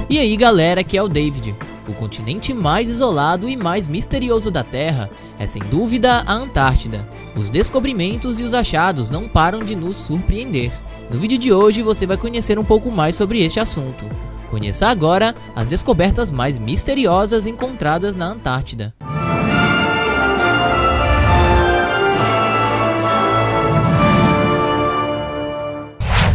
E aí galera, aqui é o David. O continente mais isolado e mais misterioso da Terra é sem dúvida a Antártida. Os descobrimentos e os achados não param de nos surpreender. No vídeo de hoje você vai conhecer um pouco mais sobre este assunto. Conheça agora as descobertas mais misteriosas encontradas na Antártida.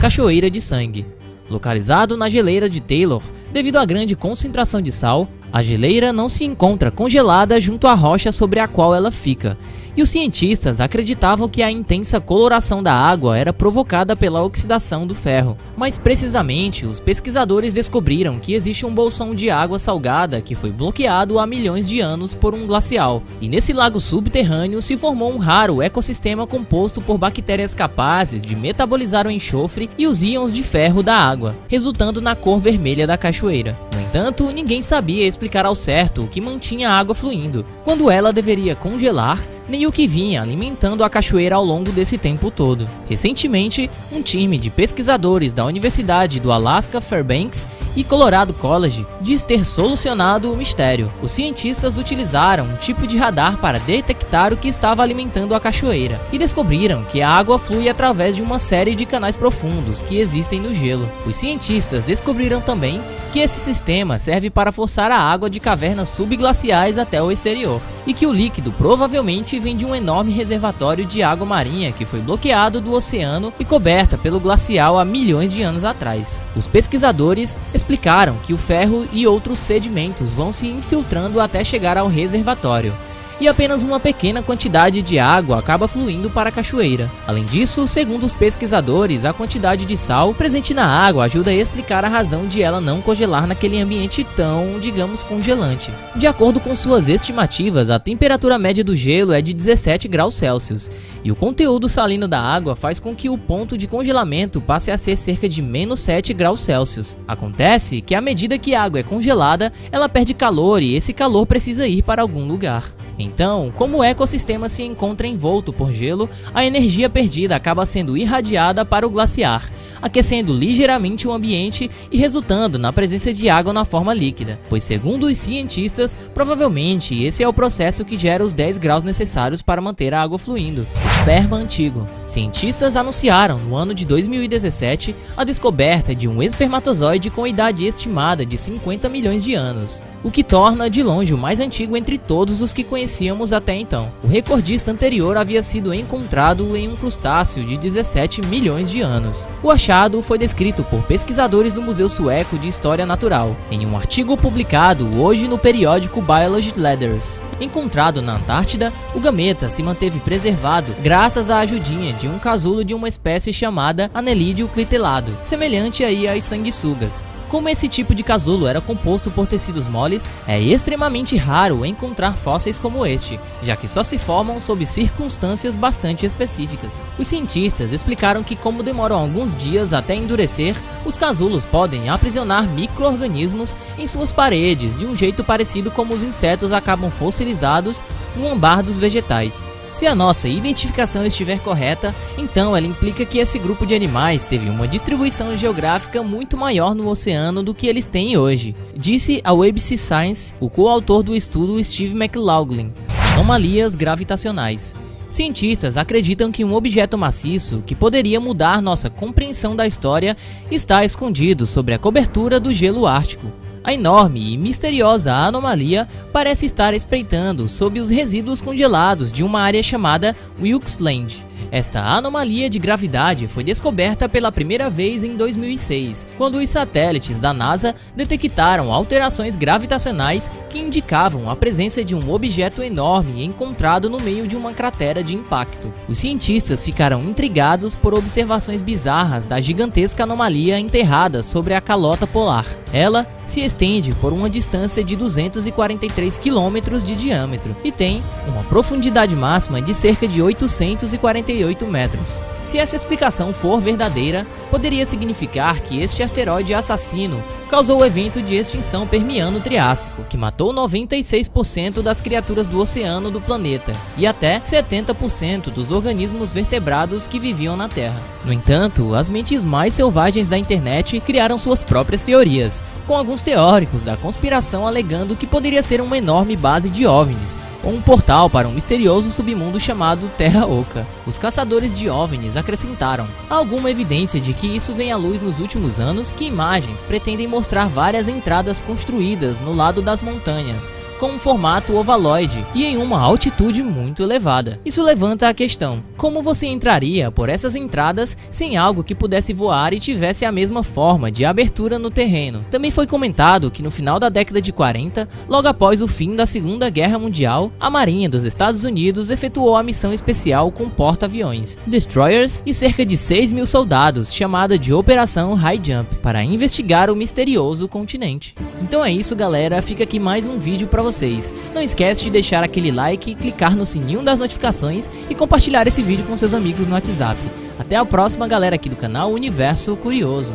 Cachoeira de sangue. Localizado na geleira de Taylor, devido à grande concentração de sal, a geleira não se encontra congelada junto à rocha sobre a qual ela fica, e os cientistas acreditavam que a intensa coloração da água era provocada pela oxidação do ferro. Mais precisamente, os pesquisadores descobriram que existe um bolsão de água salgada que foi bloqueado há milhões de anos por um glacial, e nesse lago subterrâneo se formou um raro ecossistema composto por bactérias capazes de metabolizar o enxofre e os íons de ferro da água, resultando na cor vermelha da cachoeira. No entanto, ninguém sabia explicar ao certo o que mantinha a água fluindo, quando ela deveria congelar, nem o que vinha alimentando a cachoeira ao longo desse tempo todo. Recentemente, um time de pesquisadores da Universidade do Alaska Fairbanks e Colorado College diz ter solucionado o mistério. Os cientistas utilizaram um tipo de radar para detectar o que estava alimentando a cachoeira e descobriram que a água flui através de uma série de canais profundos que existem no gelo. Os cientistas descobriram também que esse sistema serve para forçar a água de cavernas subglaciais até o exterior, e que o líquido provavelmente vem de um enorme reservatório de água marinha que foi bloqueado do oceano e coberta pelo glacial há milhões de anos atrás. Os pesquisadores explicaram que o ferro e outros sedimentos vão se infiltrando até chegar ao reservatório, e apenas uma pequena quantidade de água acaba fluindo para a cachoeira. Além disso, segundo os pesquisadores, a quantidade de sal presente na água ajuda a explicar a razão de ela não congelar naquele ambiente tão, digamos, congelante. De acordo com suas estimativas, a temperatura média do gelo é de 17 graus Celsius, e o conteúdo salino da água faz com que o ponto de congelamento passe a ser cerca de -7 graus Celsius. Acontece que à medida que a água é congelada, ela perde calor e esse calor precisa ir para algum lugar. Então, como o ecossistema se encontra envolto por gelo, a energia perdida acaba sendo irradiada para o glaciar, aquecendo ligeiramente o ambiente e resultando na presença de água na forma líquida, pois segundo os cientistas, provavelmente esse é o processo que gera os 10 graus necessários para manter a água fluindo. Esperma antigo. Cientistas anunciaram no ano de 2017 a descoberta de um espermatozoide com idade estimada de 50 milhões de anos, o que torna de longe o mais antigo entre todos os que conhecíamos até então. O recordista anterior havia sido encontrado em um crustáceo de 17 milhões de anos. O achado foi descrito por pesquisadores do Museu Sueco de História Natural, em um artigo publicado hoje no periódico Biology Letters. Encontrado na Antártida, o gameta se manteve preservado graças à ajudinha de um casulo de uma espécie chamada Anelídeo clitelado, semelhante aí às sanguessugas. Como esse tipo de casulo era composto por tecidos moles, é extremamente raro encontrar fósseis como este, já que só se formam sob circunstâncias bastante específicas. Os cientistas explicaram que, como demoram alguns dias até endurecer, os casulos podem aprisionar micro-organismos em suas paredes de um jeito parecido como os insetos acabam fossilizados no âmbar dos vegetais. Se a nossa identificação estiver correta, então ela implica que esse grupo de animais teve uma distribuição geográfica muito maior no oceano do que eles têm hoje, disse ao ABC Science o coautor do estudo Steve McLaughlin. Anomalias gravitacionais. Cientistas acreditam que um objeto maciço que poderia mudar nossa compreensão da história está escondido sobre a cobertura do gelo ártico. A enorme e misteriosa anomalia parece estar espreitando sob os resíduos congelados de uma área chamada Wilkes Land. Esta anomalia de gravidade foi descoberta pela primeira vez em 2006, quando os satélites da NASA detectaram alterações gravitacionais que indicavam a presença de um objeto enorme encontrado no meio de uma cratera de impacto. Os cientistas ficaram intrigados por observações bizarras da gigantesca anomalia enterrada sobre a calota polar. Ela se estende por uma distância de 243 km de diâmetro e tem uma profundidade máxima de cerca de 848 metros. Se essa explicação for verdadeira, poderia significar que este asteroide assassino causou o evento de extinção Permiano-Triássico, que matou 96% das criaturas do oceano do planeta e até 70% dos organismos vertebrados que viviam na Terra. No entanto, as mentes mais selvagens da internet criaram suas próprias teorias, com alguns teóricos da conspiração alegando que poderia ser uma enorme base de OVNIs, ou um portal para um misterioso submundo chamado Terra Oca. Os caçadores de OVNIs acrescentaram: há alguma evidência de que isso vem à luz nos últimos anos, que imagens pretendem mostrar várias entradas construídas no lado das montanhas, com um formato ovaloide e em uma altitude muito elevada. Isso levanta a questão: como você entraria por essas entradas sem algo que pudesse voar e tivesse a mesma forma de abertura no terreno? Também foi comentado que no final da década de 40, logo após o fim da Segunda Guerra Mundial, a Marinha dos Estados Unidos efetuou a missão especial com porta-aviões, destroyers e cerca de 6.000 soldados, chamada de Operação High Jump, para investigar o misterioso continente. Então é isso, galera, fica aqui mais um vídeo para vocês. Não esquece de deixar aquele like, clicar no sininho das notificações e compartilhar esse vídeo com seus amigos no WhatsApp. Até a próxima, galera aqui do canal Universo Curioso.